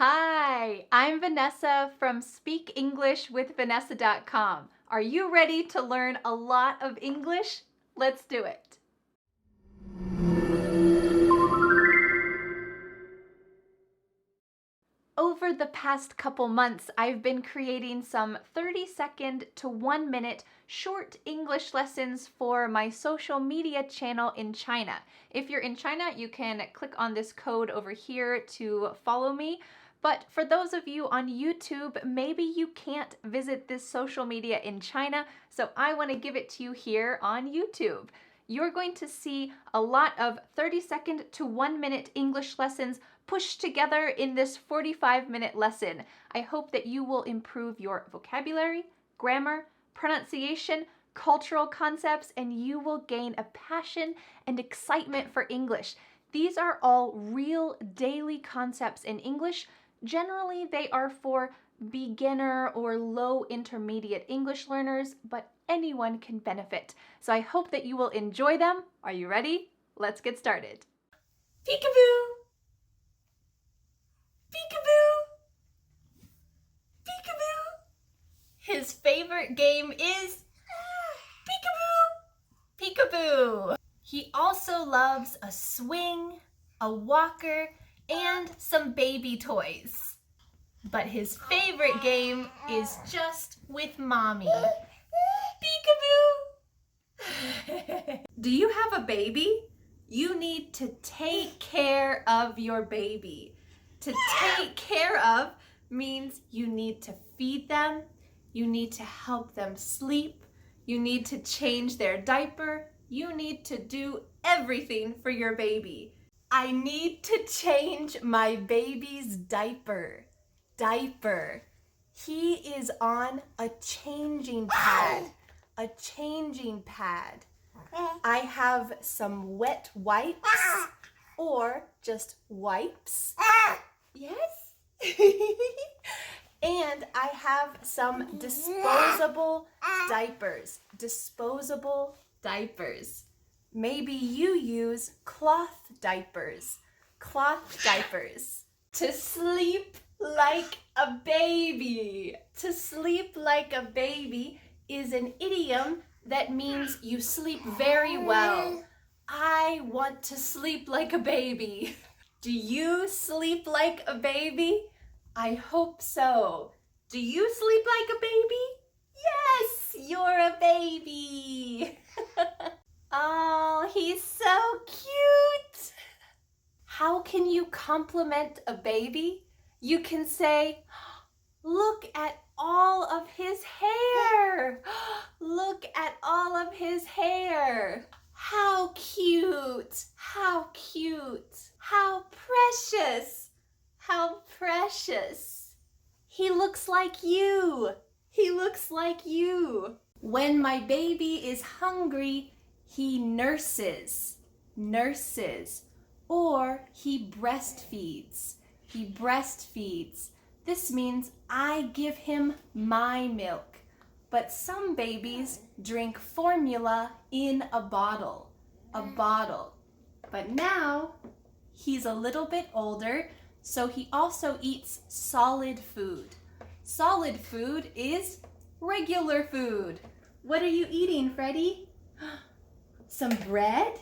Hi, I'm Vanessa from speakenglishwithvanessa.com. Are you ready to learn a lot of English? Let's do it. Over the past couple months, I've been creating some 30-second to 1-minute short English lessons for my social media channel in China. If you're in China, you can click on this code over here to follow me. But for those of you on YouTube, maybe you can't visit this social media in China, so I want to give it to you here on YouTube. You're going to see a lot of 30-second to 1-minute English lessons pushed together in this 45-minute lesson. I hope that you will improve your vocabulary, grammar, pronunciation, cultural concepts, and you will gain a passion and excitement for English. These are all real daily concepts in English. Generally, they are for beginner or low intermediate English learners, but anyone can benefit. So I hope that you will enjoy them. Are you ready? Let's get started. Peekaboo! Peekaboo! Peekaboo! His favorite game is peekaboo! Peekaboo! He also loves a swing, a walker, and some baby toys. But his favorite game is just with mommy. Peekaboo! Do you have a baby? You need to take care of your baby. To take care of means you need to feed them, you need to help them sleep, you need to change their diaper, you need to do everything for your baby. I need to change my baby's diaper. Diaper. He is on a changing pad. A changing pad. I have some wet wipes or just wipes. Yes? And I have some disposable diapers. Disposable diapers. Maybe you use cloth diapers. Cloth diapers. To sleep like a baby. To sleep like a baby is an idiom that means you sleep very well. I want to sleep like a baby. Do you sleep like a baby? I hope so. Do you sleep like a baby? Yes, you're a baby. Oh, he's so cute. How can you compliment a baby? You can say, look at all of his hair. Look at all of his hair. How cute. How cute. How precious. How precious. He looks like you. He looks like you. When my baby is hungry, he nurses. Nurses. Or he breastfeeds. He breastfeeds. This means I give him my milk. But some babies drink formula in a bottle. A bottle. But now he's a little bit older, so he also eats solid food. Solid food is regular food. What are you eating, Freddie? Some bread?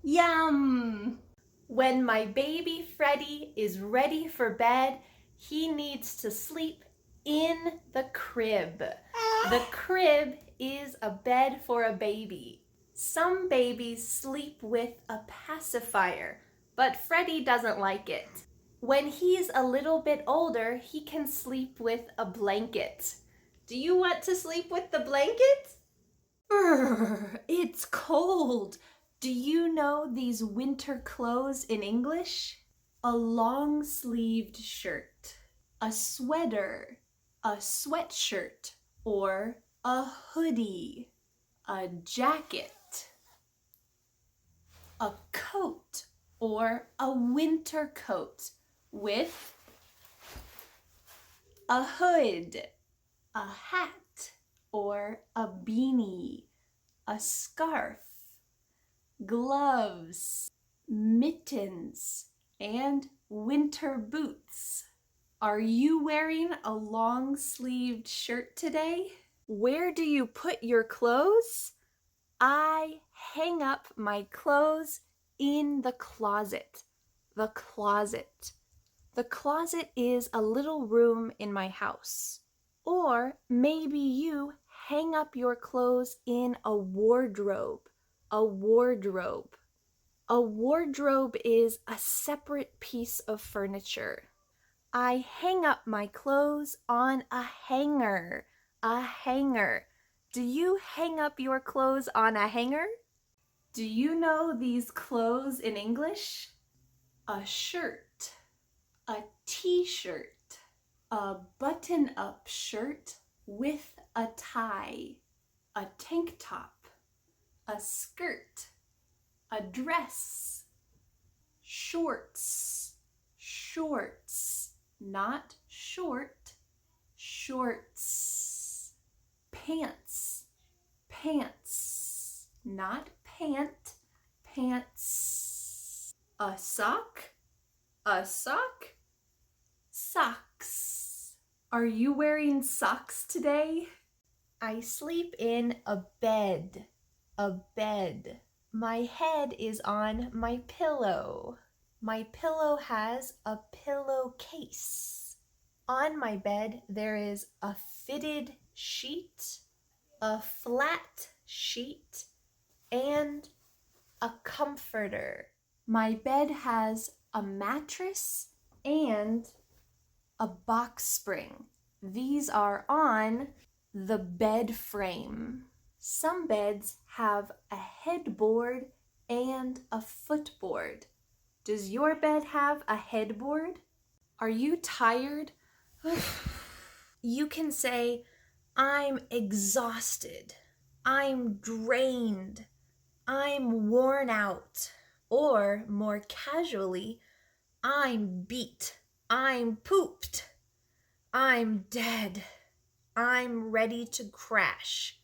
Yum! When my baby Freddie is ready for bed, he needs to sleep in the crib. The crib is a bed for a baby. Some babies sleep with a pacifier, but Freddie doesn't like it. When he's a little bit older, he can sleep with a blanket. Do you want to sleep with the blanket? It's cold. Do you know these winter clothes in English? A long-sleeved shirt, a sweater, a sweatshirt, or a hoodie, a jacket, a coat, or a winter coat with a hood, a hat, or a beanie, a scarf, gloves, mittens, and winter boots. Are you wearing a long-sleeved shirt today? Where do you put your clothes? I hang up my clothes in the closet. The closet. The closet is a little room in my house. Or maybe you hang up your clothes in a wardrobe. A wardrobe. A wardrobe is a separate piece of furniture. I hang up my clothes on a hanger. A hanger. Do you hang up your clothes on a hanger? Do you know these clothes in English? A shirt, a t-shirt, a button-up shirt with a tie, a tank top, a skirt, a dress, shorts, shorts, not short, shorts, pants, pants, not pant, pants, a sock, socks. Are you wearing socks today? I sleep in a bed, a bed. My head is on my pillow. My pillow has a pillowcase. On my bed, there is a fitted sheet, a flat sheet, and a comforter. My bed has a mattress and a box spring. These are on the bed frame. Some beds have a headboard and a footboard. Does your bed have a headboard? Are you tired? You can say, I'm exhausted. I'm drained. I'm worn out. Or more casually, I'm beat. I'm pooped. I'm dead. I'm ready to crash.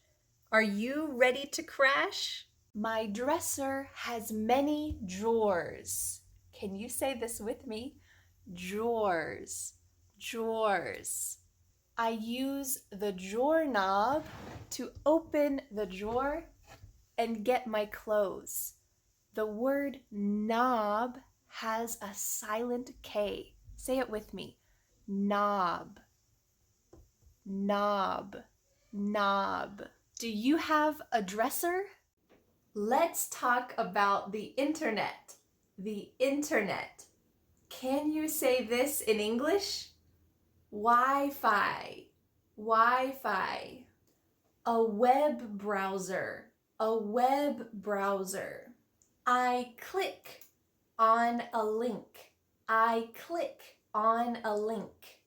Are you ready to crash? My dresser has many drawers. Can you say this with me? Drawers, drawers. I use the drawer knob to open the drawer and get my clothes. The word knob has a silent K. Say it with me. Knob, knob, knob. Do you have a dresser? Let's talk about the internet. The internet. Can you say this in English? Wi-Fi, Wi-Fi. A web browser, a web browser. I click on a link. I click on a link.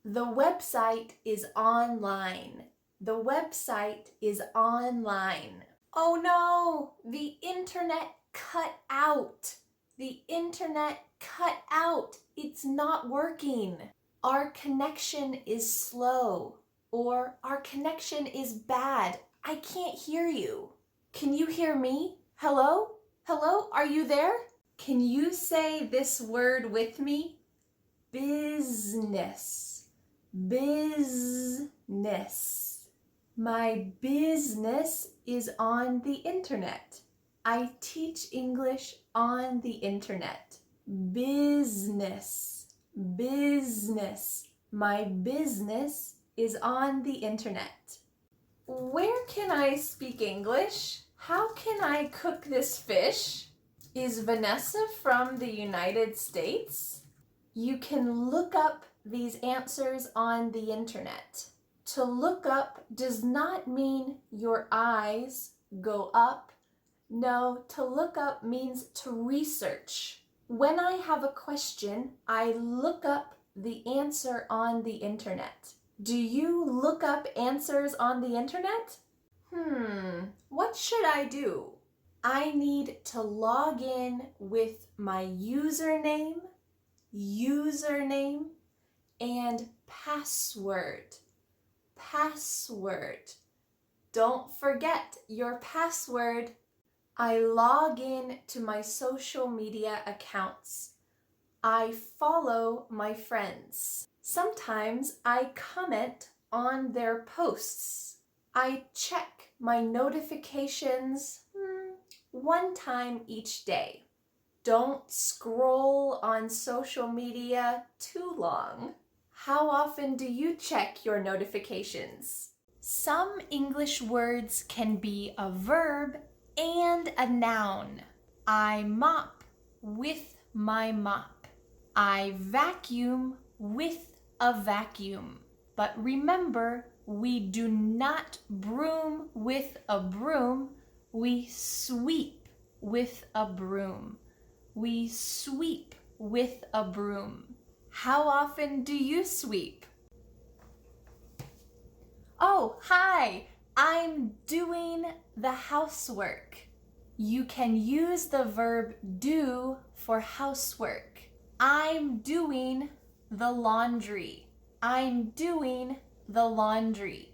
The website is online. The website is online. Oh no, the internet cut out. The internet cut out. It's not working. Our connection is slow, or our connection is bad. I can't hear you. Can you hear me? Hello? Hello? Are you there? Can you say this word with me? Business. Business. My business is on the internet. I teach English on the internet. Business. Business. My business is on the internet. Where can I speak English? How can I cook this fish? Is Vanessa from the United States? You can look up these answers on the internet. To look up does not mean your eyes go up. No, to look up means to research. When I have a question, I look up the answer on the internet. Do you look up answers on the internet? What should I do? I need to log in with my username, and password. Password. Don't forget your password. I log in to my social media accounts. I follow my friends. Sometimes I comment on their posts. I check my notifications one time each day. Don't scroll on social media too long. How often do you check your notifications? Some English words can be a verb and a noun. I mop with my mop. I vacuum with a vacuum. But remember, we do not broom with a broom. We sweep with a broom. We sweep with a broom. How often do you sweep? Oh, hi! I'm doing the housework. You can use the verb do for housework. I'm doing the laundry. I'm doing the laundry.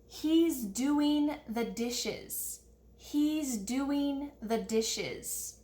He's doing the dishes. He's doing the dishes.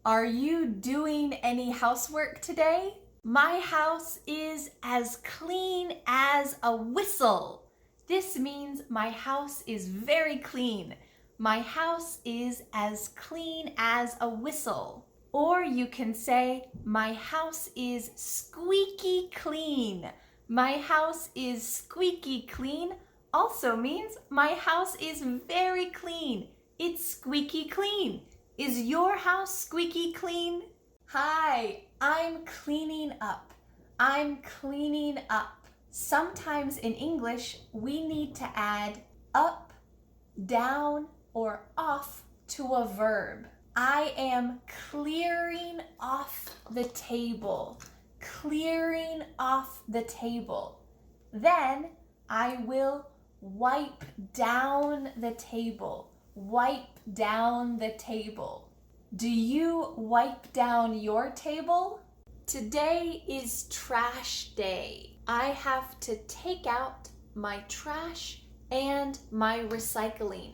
Are you doing any housework today? My house is as clean as a whistle. This means my house is very clean. My house is as clean as a whistle. Or you can say, my house is squeaky clean. My house is squeaky clean also means my house is very clean. It's squeaky clean. Is your house squeaky clean? Hi, I'm cleaning up. I'm cleaning up. Sometimes in English, we need to add up, down, or off to a verb. I am clearing off the table. Clearing off the table. Then I will wipe down the table. Wipe down the table. Do you wipe down your table? Today is trash day. I have to take out my trash and my recycling.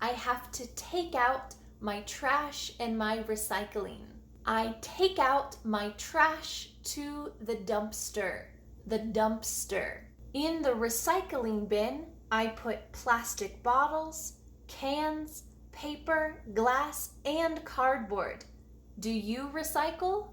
I have to take out my trash and my recycling. I take out my trash to the dumpster. The dumpster. In the recycling bin, I put plastic bottles, cans, paper, glass, and cardboard. Do you recycle?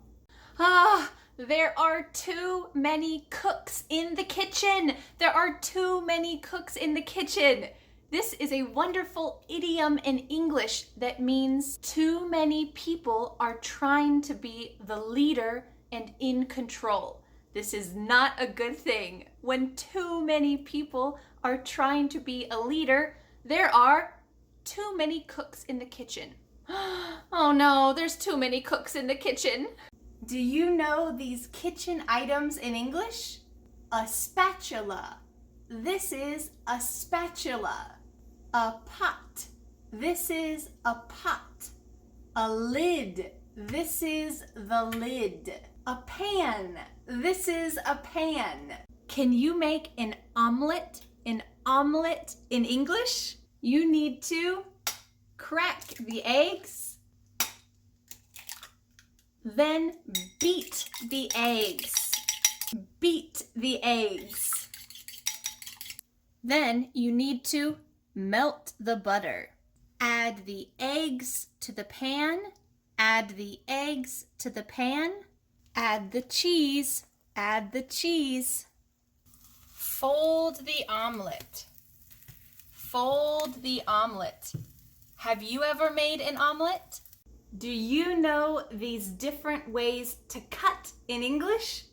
There are too many cooks in the kitchen. There are too many cooks in the kitchen. This is a wonderful idiom in English that means too many people are trying to be the leader and in control. This is not a good thing. When too many people are trying to be a leader, there are too many cooks in the kitchen. Oh no, there's too many cooks in the kitchen. Do you know these kitchen items in English? A spatula. This is a spatula. A pot. This is a pot. A lid. This is the lid. A pan. This is a pan. Can you make an omelet? An omelet in English? You need to crack the eggs, then beat the eggs. Beat the eggs. Then you need to melt the butter. Add the eggs to the pan. Add the eggs to the pan. Add the cheese. Add the cheese. Fold the omelet. Fold the omelet. Have you ever made an omelet? Do you know these different ways to cut in English?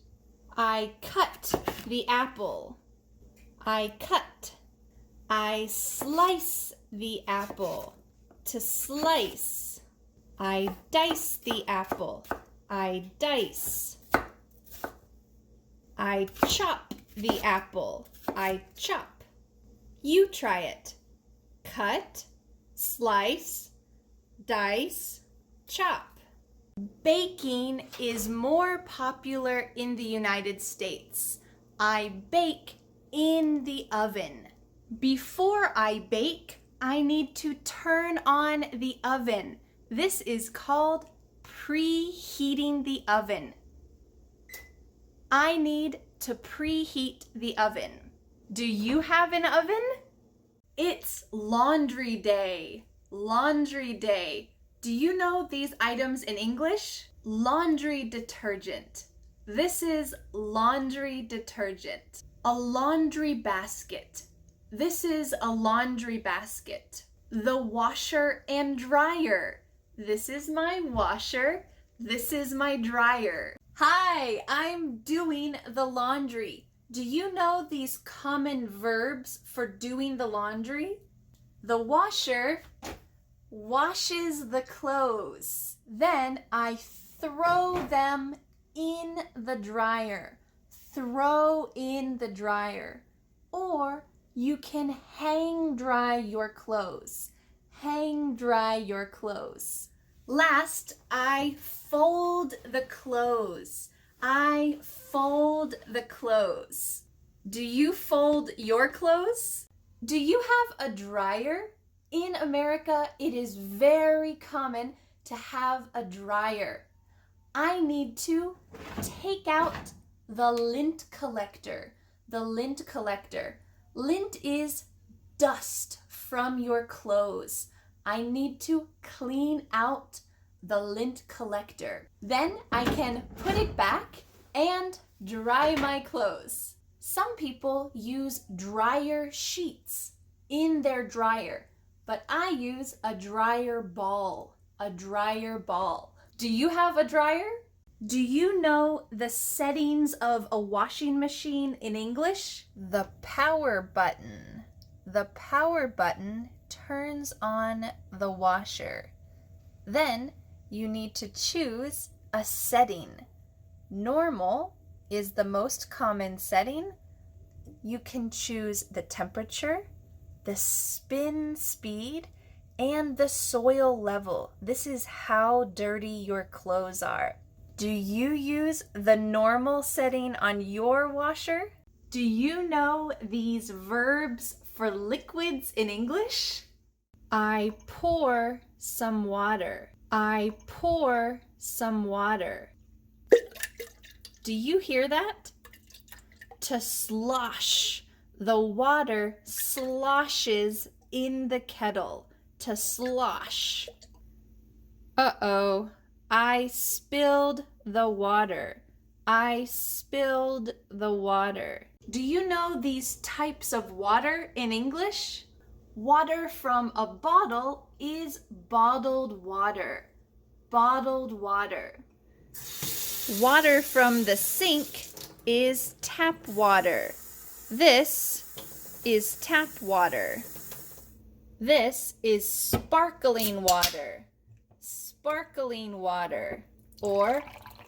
I cut the apple. I cut. I slice the apple. To slice. I dice the apple. I dice. I chop the apple. I chop. You try it. Cut, slice, dice, chop. Baking is more popular in the United States. I bake in the oven. Before I bake, I need to turn on the oven. This is called preheating the oven. I need to preheat the oven. Do you have an oven? It's laundry day. Laundry day. Do you know these items in English? Laundry detergent. This is laundry detergent. A laundry basket. This is a laundry basket. The washer and dryer. This is my washer. This is my dryer. Hi, I'm doing the laundry. Do you know these common verbs for doing the laundry? The washer washes the clothes. Then I throw them in the dryer. Throw in the dryer. Or you can hang dry your clothes. Hang dry your clothes. Last, I fold the clothes. I fold the clothes. Do you fold your clothes? Do you have a dryer? In America, it is very common to have a dryer. I need to take out the lint collector. The lint collector. Lint is dust from your clothes. I need to clean out the lint collector. Then I can put it back and dry my clothes. Some people use dryer sheets in their dryer, but I use a dryer ball. A dryer ball. Do you have a dryer? Do you know the settings of a washing machine in English? The power button. The power button turns on the washer. Then you need to choose a setting. Normal is the most common setting. You can choose the temperature, the spin speed, and the soil level. This is how dirty your clothes are. Do you use the normal setting on your washer? Do you know these verbs for liquids in English? I pour some water. I pour some water. Do you hear that? To slosh. The water sloshes in the kettle. To slosh. Uh-oh, I spilled the water. I spilled the water. Do you know these types of water in English? Water from a bottle is bottled water. Bottled water. Water from the sink is tap water. This is tap water. This is sparkling water. Sparkling water. Or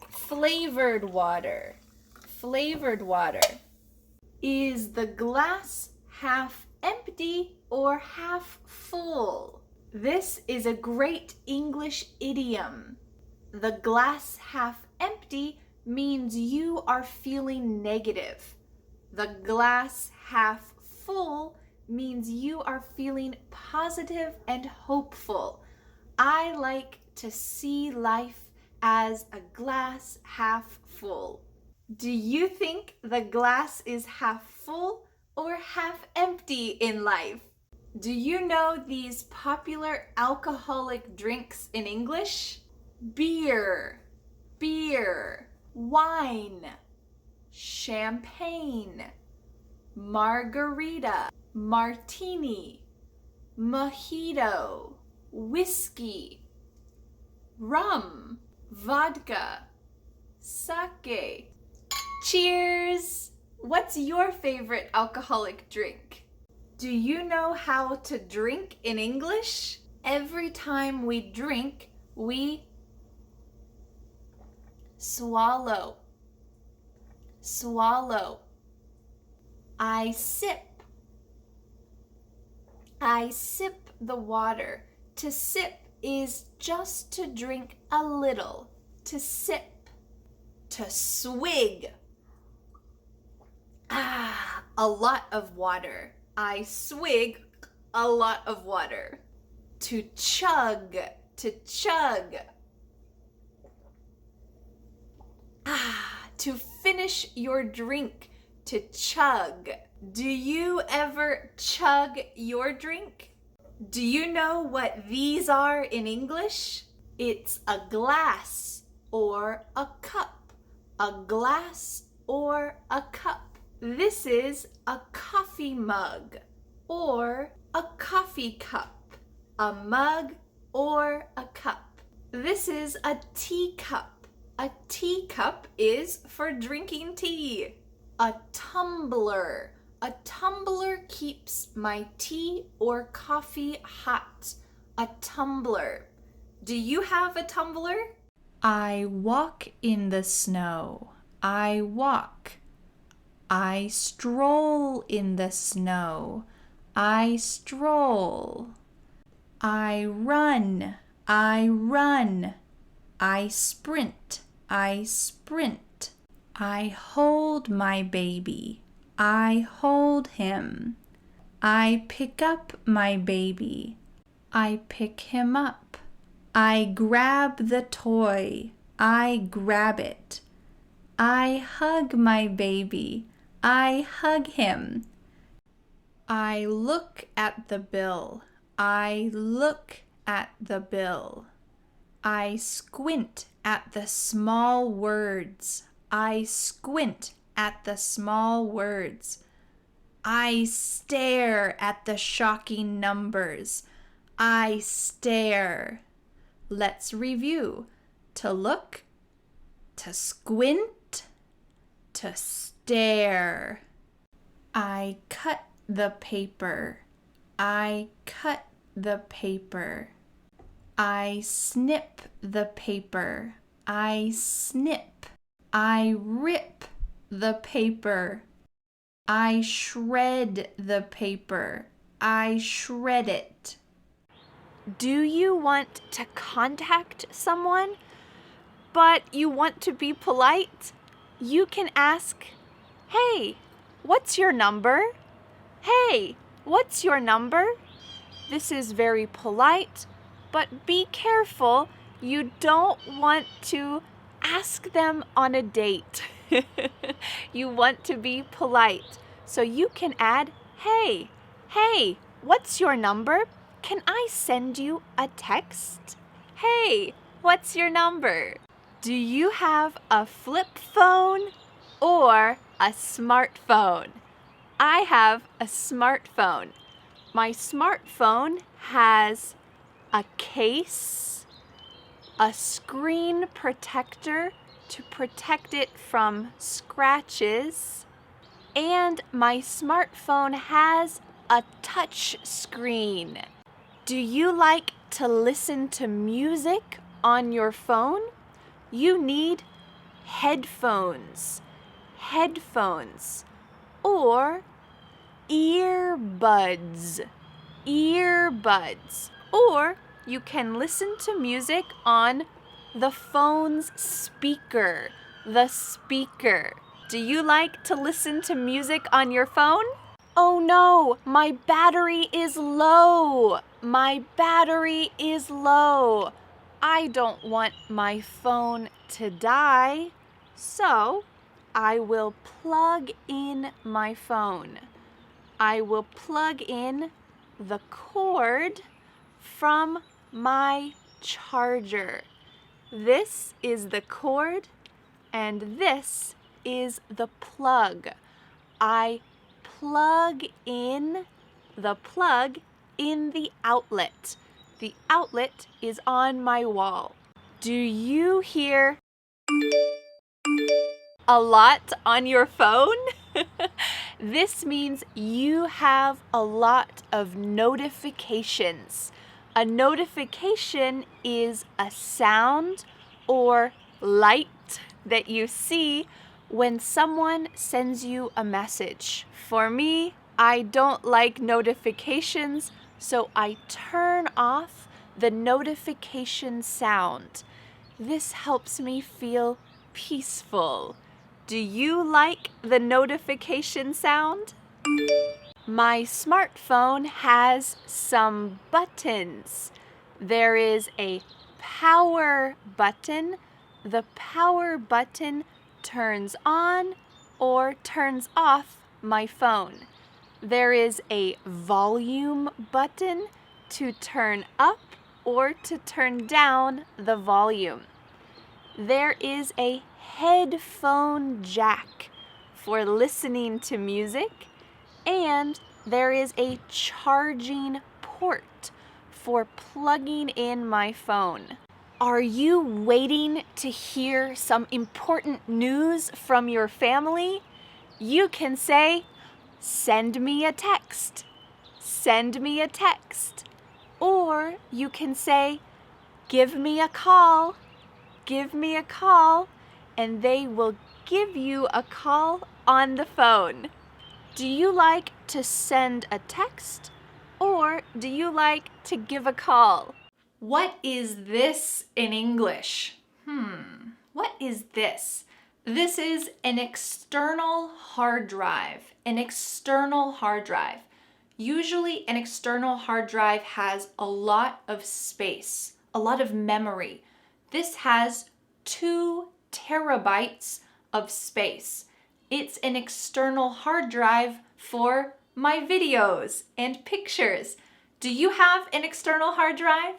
flavored water. Flavored water. Is the glass half empty or half full? This is a great English idiom. The glass half empty means you are feeling negative. The glass half full means you are feeling positive and hopeful. I like to see life as a glass half full. Do you think the glass is half full or half empty in life? Do you know these popular alcoholic drinks in English? Beer, beer, wine, champagne, margarita, martini, mojito, whiskey, rum, vodka, sake. Cheers! What's your favorite alcoholic drink? Do you know how to drink in English? Every time we drink, we swallow. Swallow. I sip. I sip the water. To sip is just to drink a little. To sip. To swig. A lot of water. I swig a lot of water. To chug. To chug. to finish your drink, to chug. Do you ever chug your drink? Do you know what these are in English? It's a glass or a cup. A glass or a cup. This is a coffee mug or a coffee cup. A mug or a cup. This is a teacup. A teacup is for drinking tea. A tumbler. A tumbler keeps my tea or coffee hot. A tumbler. Do you have a tumbler? I walk in the snow. I walk. I stroll in the snow. I stroll. I run. I run. I sprint. I sprint. I hold my baby. I hold him. I pick up my baby. I pick him up. I grab the toy. I grab it. I hug my baby. I hug him. I look at the bill. I look at the bill. I squint at the small words. I squint at the small words. I stare at the shocking numbers. I stare. Let's review. To look, to squint, to stare. I cut the paper. I cut the paper. I snip the paper. I snip. I rip the paper. I shred the paper. I shred it. Do you want to contact someone, but you want to be polite? You can ask, "Hey, what's your number? Hey, what's your number?" This is very polite, but be careful. You don't want to ask them on a date. You want to be polite. So you can add, "Hey, what's your number? Can I send you a text? Hey, what's your number?" Do you have a flip phone or a smartphone? I have a smartphone. My smartphone has a case, a screen protector to protect it from scratches, and my smartphone has a touch screen. Do you like to listen to music on your phone? You need headphones, or earbuds, or you can listen to music on the phone's speaker, the speaker. Do you like to listen to music on your phone? Oh no, my battery is low. My battery is low. I don't want my phone to die, so I will plug in my phone. I will plug in the cord from my charger. This is the cord and this is the plug. I plug in the plug in the outlet. The outlet is on my wall. Do you hear a lot on your phone? This means you have a lot of notifications. A notification is a sound or light that you see when someone sends you a message. For me, I don't like notifications, so I turn off the notification sound. This helps me feel peaceful. Do you like the notification sound? My smartphone has some buttons. There is a power button. The power button turns on or turns off my phone. There is a volume button to turn up or to turn down the volume. There is a headphone jack for listening to music, and there is a charging port for plugging in my phone. Are you waiting to hear some important news from your family? You can say, "Send me a text." Send me a text. Or you can say, "Give me a call." Give me a call, and they will give you a call on the phone. Do you like to send a text, or do you like to give a call? What is this in English? What is this? This is an external hard drive. An external hard drive. Usually an external hard drive has a lot of space, a lot of memory. This has 2 terabytes of space. It's an external hard drive for my videos and pictures. Do you have an external hard drive?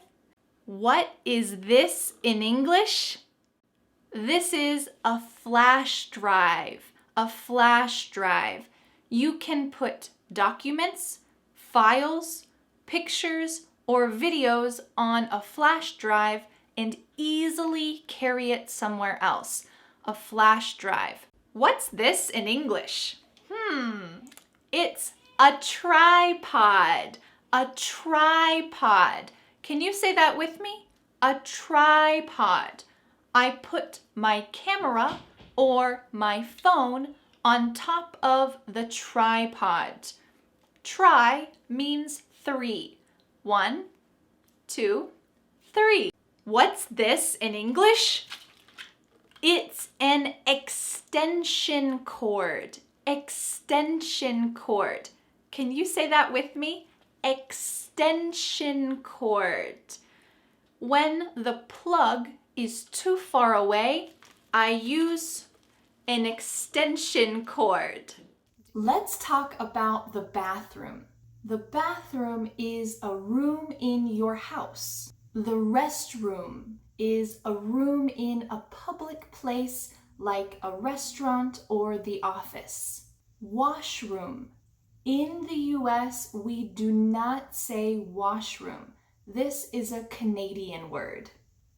What is this in English? This is a flash drive. A flash drive. You can put documents, files, pictures, or videos on a flash drive and easily carry it somewhere else. A flash drive. What's this in English? It's a tripod. A tripod. Can you say that with me? A tripod. I put my camera or my phone on top of the tripod. Tri means 3. 1, 2, 3. What's this in English? It's an extension cord. Extension cord. Can you say that with me? Extension cord. When the plug is too far away, I use an extension cord. Let's talk about the bathroom. The bathroom is a room in your house. The restroom is a room in a public place like a restaurant or the office. Washroom. In the US, we do not say washroom. This is a Canadian word.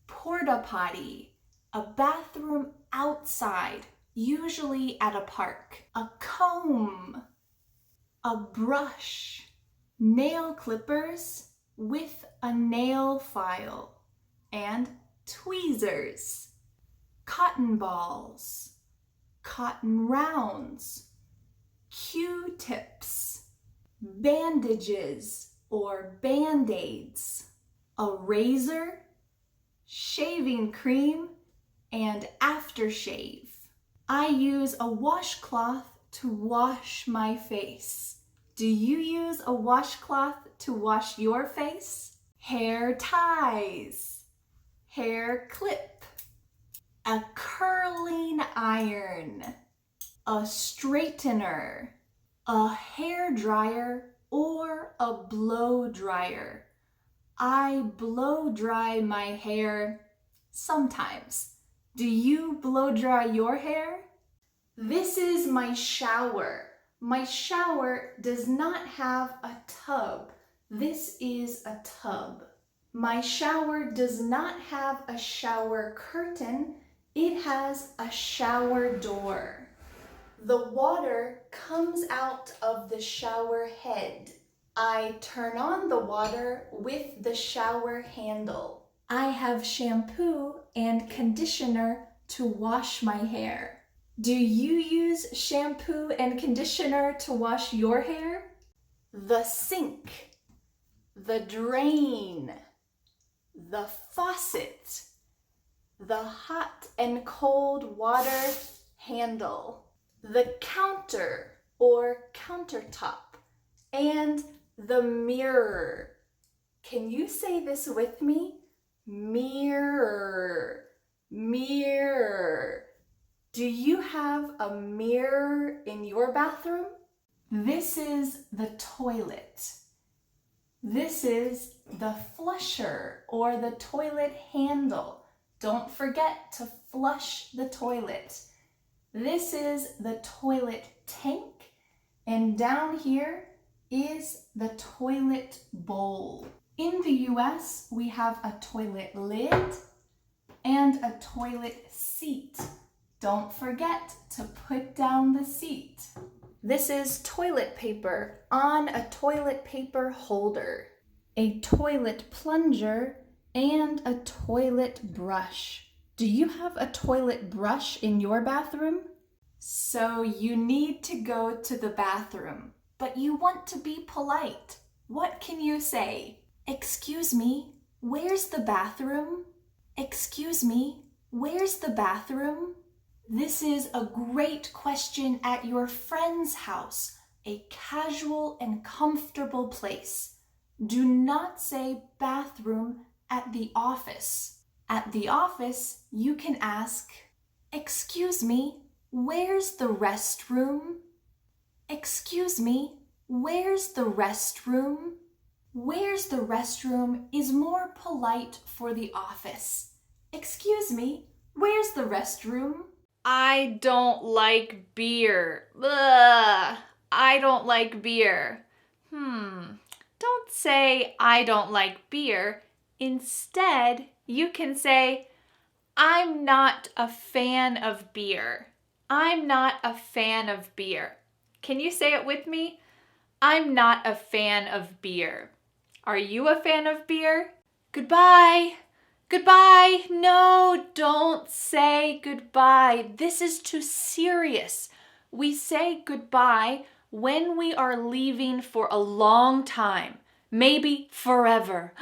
Porta potty. A bathroom outside, usually at a park. A comb. A brush. Nail clippers with a nail file, and tweezers, cotton balls, cotton rounds, Q-tips, bandages or band-aids, a razor, shaving cream, and aftershave. I use a washcloth to wash my face. Do you use a washcloth to wash your face? Hair ties, hair clip, a curling iron, a straightener, a hair dryer, or a blow dryer. I blow dry my hair sometimes. Do you blow dry your hair? This is my shower. My shower does not have a tub. This is a tub. My shower does not have a shower curtain. It has a shower door. The water comes out of the shower head. I turn on the water with the shower handle. I have shampoo and conditioner to wash my hair. Do you use shampoo and conditioner to wash your hair? The sink, the drain, the faucet, the hot and cold water handle, the counter or countertop, and the mirror. Can you say this with me? Mirror, mirror. Do you have a mirror in your bathroom? This is the toilet. This is the flusher or the toilet handle. Don't forget to flush the toilet. This is the toilet tank, and down here is the toilet bowl. In the US, we have a toilet lid and a toilet seat. Don't forget to put down the seat. This is toilet paper on a toilet paper holder, a toilet plunger, and a toilet brush. Do you have a toilet brush in your bathroom? So you need to go to the bathroom, but you want to be polite. What can you say? Excuse me, where's the bathroom? Excuse me, where's the bathroom? This is a great question at your friend's house, a casual and comfortable place. Do not say bathroom at the office. At the office, you can ask, excuse me, where's the restroom? Excuse me, where's the restroom? Where's the restroom is more polite for the office. Excuse me, where's the restroom? I don't like beer. Ugh, I don't like beer. Don't say I don't like beer. Instead, you can say, I'm not a fan of beer. I'm not a fan of beer. Can you say it with me? I'm not a fan of beer. Are you a fan of beer? Goodbye. Goodbye. No, don't say goodbye. This is too serious. We say goodbye when we are leaving for a long time, maybe forever.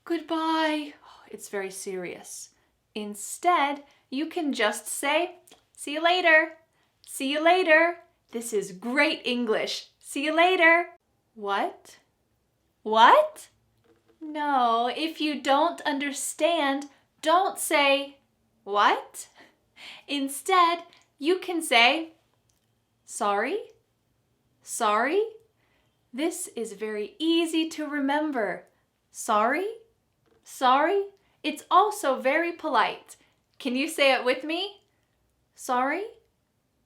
Goodbye. It's very serious. Instead, you can just say, see you later. See you later. This is great English. See you later. What? What? No, if you don't understand, don't say, what? Instead, you can say, sorry, sorry. This is very easy to remember. Sorry, sorry. It's also very polite. Can you say it with me? Sorry,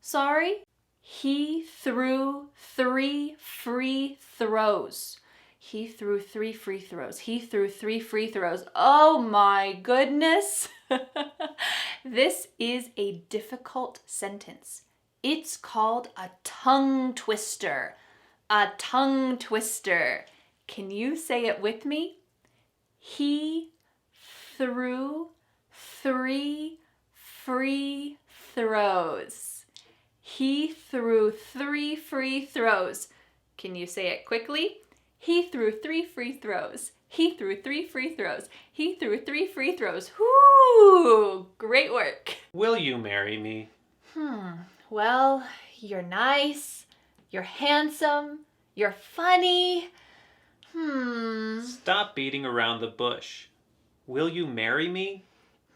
sorry. He threw 3 free throws. He threw 3 free throws. He threw 3 free throws. Oh my goodness. This is a difficult sentence. It's called a tongue twister. A tongue twister. Can you say it with me? He threw 3 free throws. He threw 3 free throws. Can you say it quickly? He threw 3 free throws. He threw 3 free throws. He threw 3 free throws. Whoo! Great work. Will you marry me? Well, you're nice. You're handsome. You're funny. Stop beating around the bush. Will you marry me?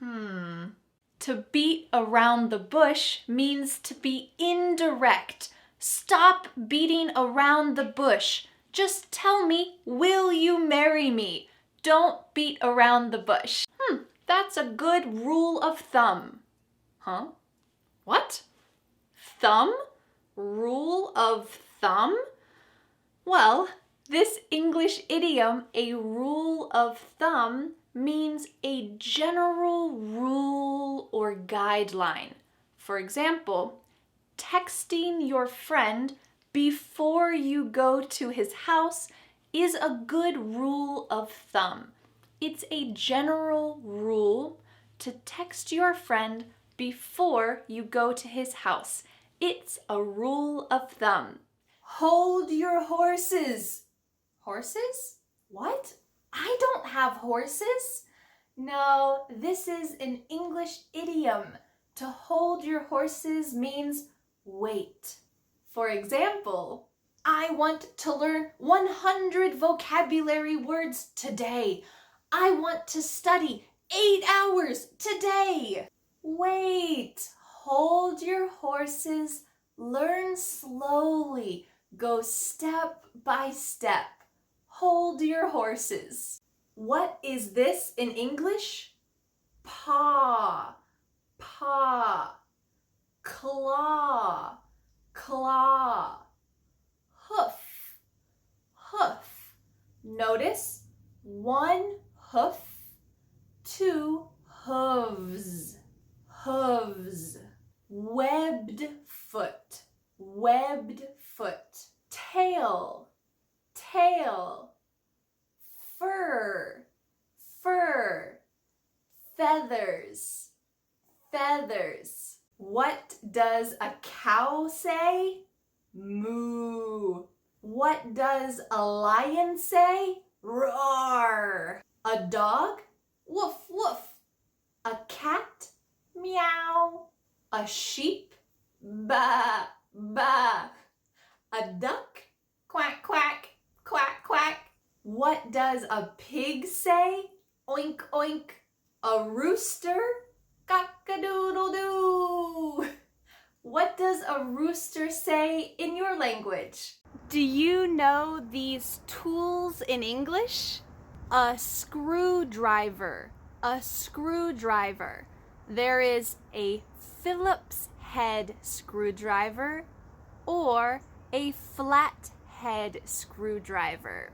To beat around the bush means to be indirect. Stop beating around the bush. Just tell me, will you marry me? Don't beat around the bush. That's a good rule of thumb. Huh? What? Thumb? Rule of thumb? Well, this English idiom, a rule of thumb, means a general rule or guideline. For example, texting your friend before you go to his house is a good rule of thumb. It's a general rule to text your friend before you go to his house. It's a rule of thumb. Hold your horses. Horses? What? I don't have horses. No, this is an English idiom. To hold your horses means wait. For example, I want to learn 100 vocabulary words today. I want to study 8 hours today. Wait, Hold your horses, learn slowly, go step by step. Hold your horses. What is this in English? Paw, paw, claw, claw, hoof, hoof. Notice one hoof, two hooves, hooves. Webbed foot, webbed foot. Tail, tail. Fur, fur. Feathers, feathers. What does a cow say? Moo. What does a lion say? Roar. A dog? Woof, woof. A cat? Meow. A sheep? Ba, ba. A duck? Quack, quack, quack, quack. What does a pig say? Oink, oink. A rooster? Cock-a-doodle-doo. What does a rooster say in your language? Do you know these tools in English? A screwdriver, a screwdriver. There is a Phillips head screwdriver or a flathead screwdriver.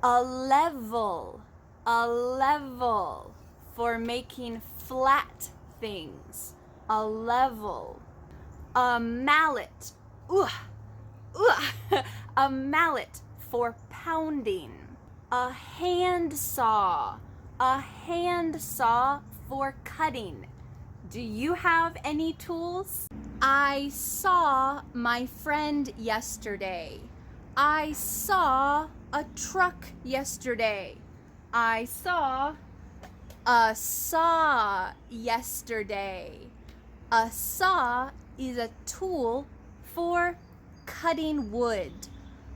A level for making flat things. A level. A mallet, a mallet for pounding. A handsaw for cutting. Do you have any tools? I saw my friend yesterday. I saw a truck yesterday. I saw a saw yesterday. A saw is a tool for cutting wood.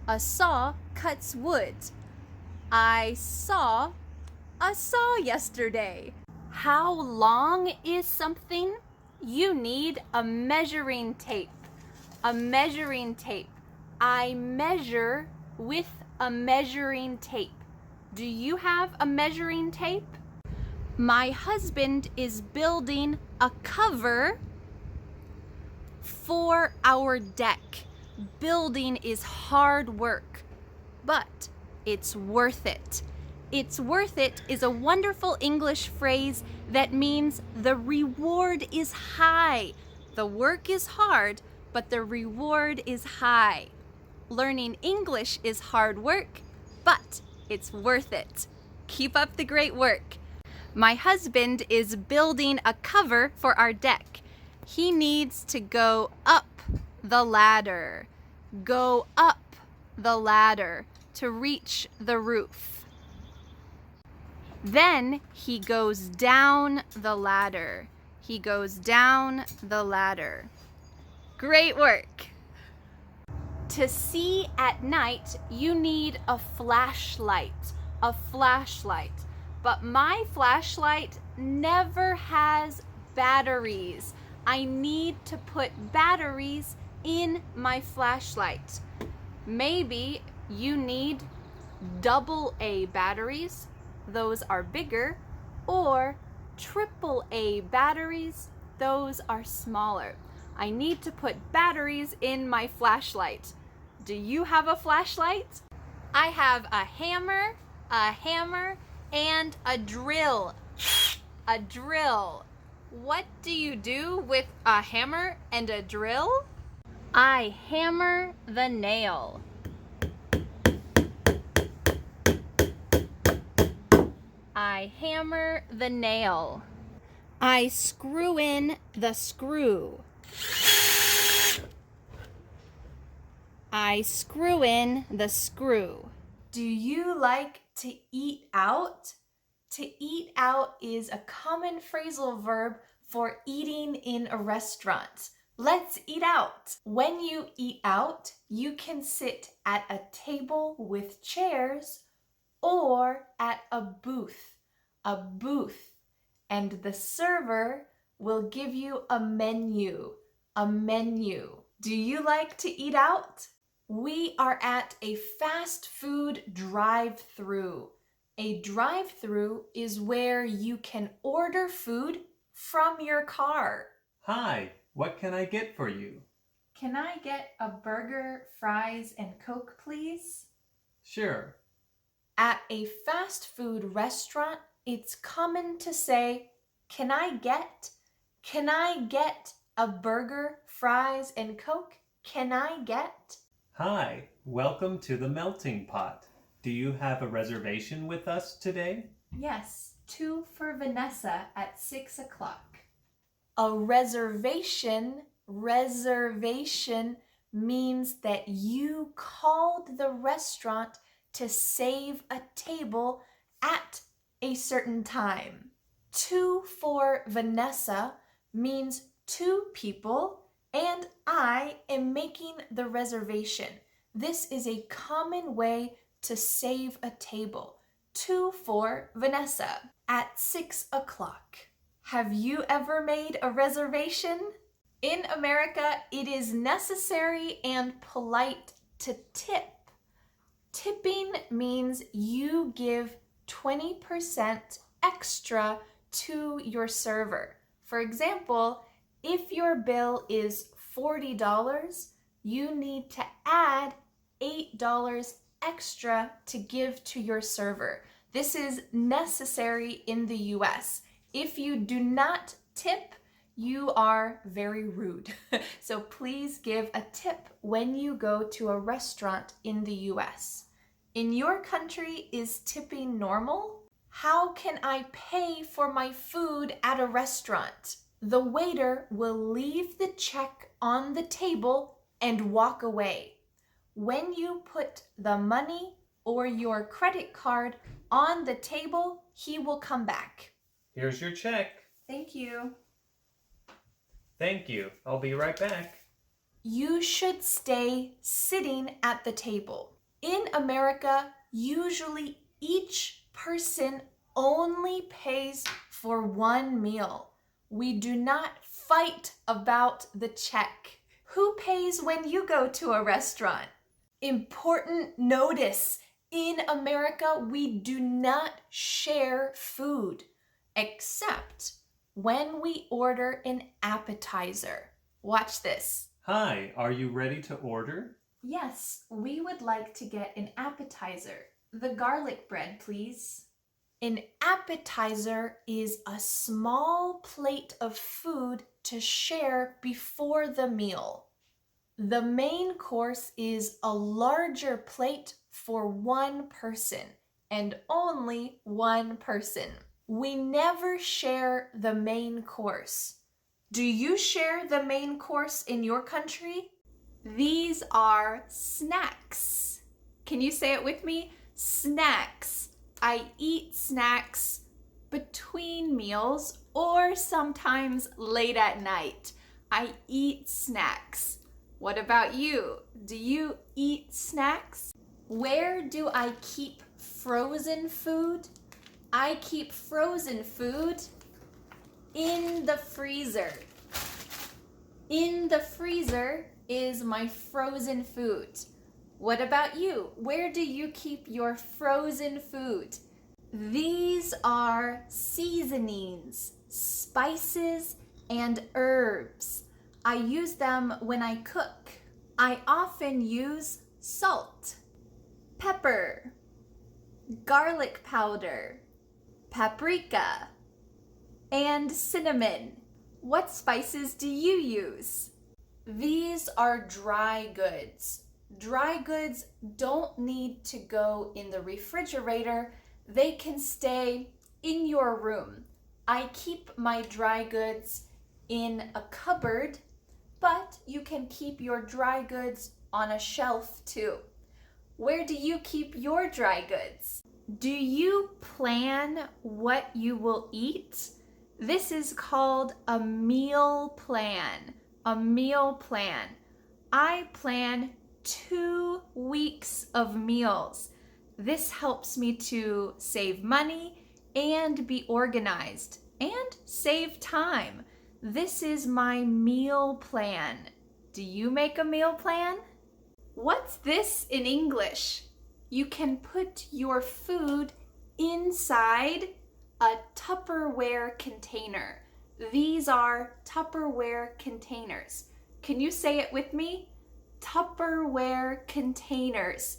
A saw cuts wood. I saw a saw yesterday. How long is something? You need a measuring tape. A measuring tape. I measure with a measuring tape. Do you have a measuring tape? My husband is building a cover for our deck. Building is hard work, but it's worth it. It's worth it is a wonderful English phrase that means the reward is high. The work is hard, but the reward is high. Learning English is hard work, but it's worth it. Keep up the great work. My husband is building a cover for our deck. He needs to go up the ladder. Go up the ladder to reach the roof. Then he goes down the ladder. He goes down the ladder. Great work. To see at night, you need a flashlight. A flashlight. But my flashlight never has batteries. I need to put batteries in my flashlight. Maybe you need AA batteries. Those are bigger. Or AAA batteries. Those are smaller. I need to put batteries in my flashlight. Do you have a flashlight? I have a hammer, and a drill. A drill. What do you do with a hammer and a drill? I hammer the nail. I hammer the nail. I screw in the screw. I screw in the screw. Do you like to eat out? To eat out is a common phrasal verb for eating in a restaurant. Let's eat out. When you eat out, you can sit at a table with chairs or at a booth, and the server will give you a menu. A menu. Do you like to eat out? We are at a fast food drive-through. A drive-through is where you can order food from your car. Hi, what can I get for you? Can I get a burger, fries, and Coke, please? Sure. At a fast food restaurant, it's common to say, Can I get a burger, fries, and Coke? Can I get? Hi, welcome to the Melting Pot. Do you have a reservation with us today? Yes, 2 for Vanessa at 6 o'clock. A reservation means that you called the restaurant to save a table at a certain time. 2 for Vanessa means 2 people and I am making the reservation. This is a common way to save a table. 2 for Vanessa at 6 o'clock. Have you ever made a reservation? In America, it is necessary and polite to tip. Tipping means you give 20% extra to your server. For example, if your bill is $40, you need to add $8 extra to give to your server. This is necessary in the US. If you do not tip, you are very rude. So please give a tip when you go to a restaurant in the US. In your country, is tipping normal? How can I pay for my food at a restaurant? The waiter will leave the check on the table and walk away. When you put the money or your credit card on the table, he will come back. Here's your check. Thank you. Thank you. I'll be right back. You should stay sitting at the table. In America, usually each person only pays for one meal. We do not fight about the check. Who pays when you go to a restaurant? Important notice. In America, we do not share food, except when we order an appetizer. Watch this. Hi, are you ready to order? Yes, we would like to get an appetizer. The garlic bread, please. An appetizer is a small plate of food to share before the meal. The main course is a larger plate for one person and only one person. We never share the main course. Do you share the main course in your country? These are snacks. Can you say it with me? Snacks. I eat snacks between meals or sometimes late at night. I eat snacks. What about you? Do you eat snacks? Where do I keep frozen food? I keep frozen food in the freezer. In the freezer is my frozen food. What about you? Where do you keep your frozen food? These are seasonings, spices, and herbs. I use them when I cook. I often use salt, pepper, garlic powder, paprika, and cinnamon. What spices do you use? These are dry goods. Dry goods don't need to go in the refrigerator. They can stay in your room. I keep my dry goods in a cupboard, but you can keep your dry goods on a shelf too. Where do you keep your dry goods? Do you plan what you will eat? This is called a meal plan. A meal plan. I plan 2 weeks of meals. This helps me to save money and be organized and save time. This is my meal plan. Do you make a meal plan? What's this in English? You can put your food inside a Tupperware container. These are Tupperware containers. Can you say it with me? Tupperware containers.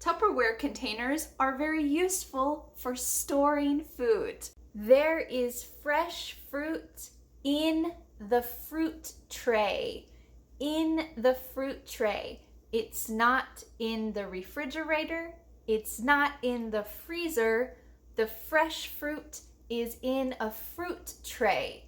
Tupperware containers are very useful for storing food. There is fresh fruit in the fruit tray. In the fruit tray. It's not in the refrigerator. It's not in the freezer. The fresh fruit is in a fruit tray.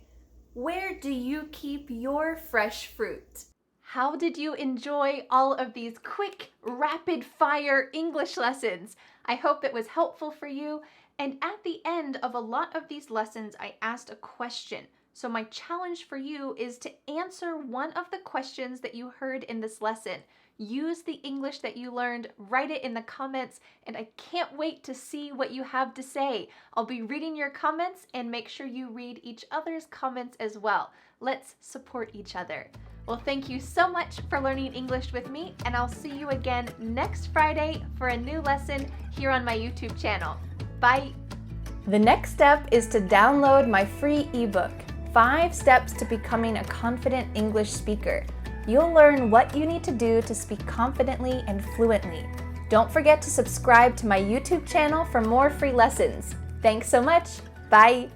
Where do you keep your fresh fruit? How did you enjoy all of these quick, rapid-fire English lessons? I hope it was helpful for you. And at the end of a lot of these lessons, I asked a question. So my challenge for you is to answer one of the questions that you heard in this lesson. Use the English that you learned, write it in the comments, and I can't wait to see what you have to say. I'll be reading your comments, and make sure you read each other's comments as well. Let's support each other. Well, thank you so much for learning English with me, and I'll see you again next Friday for a new lesson here on my YouTube channel. Bye! The next step is to download my free ebook, 5 Steps to Becoming a Confident English Speaker. You'll learn what you need to do to speak confidently and fluently. Don't forget to subscribe to my YouTube channel for more free lessons. Thanks so much. Bye.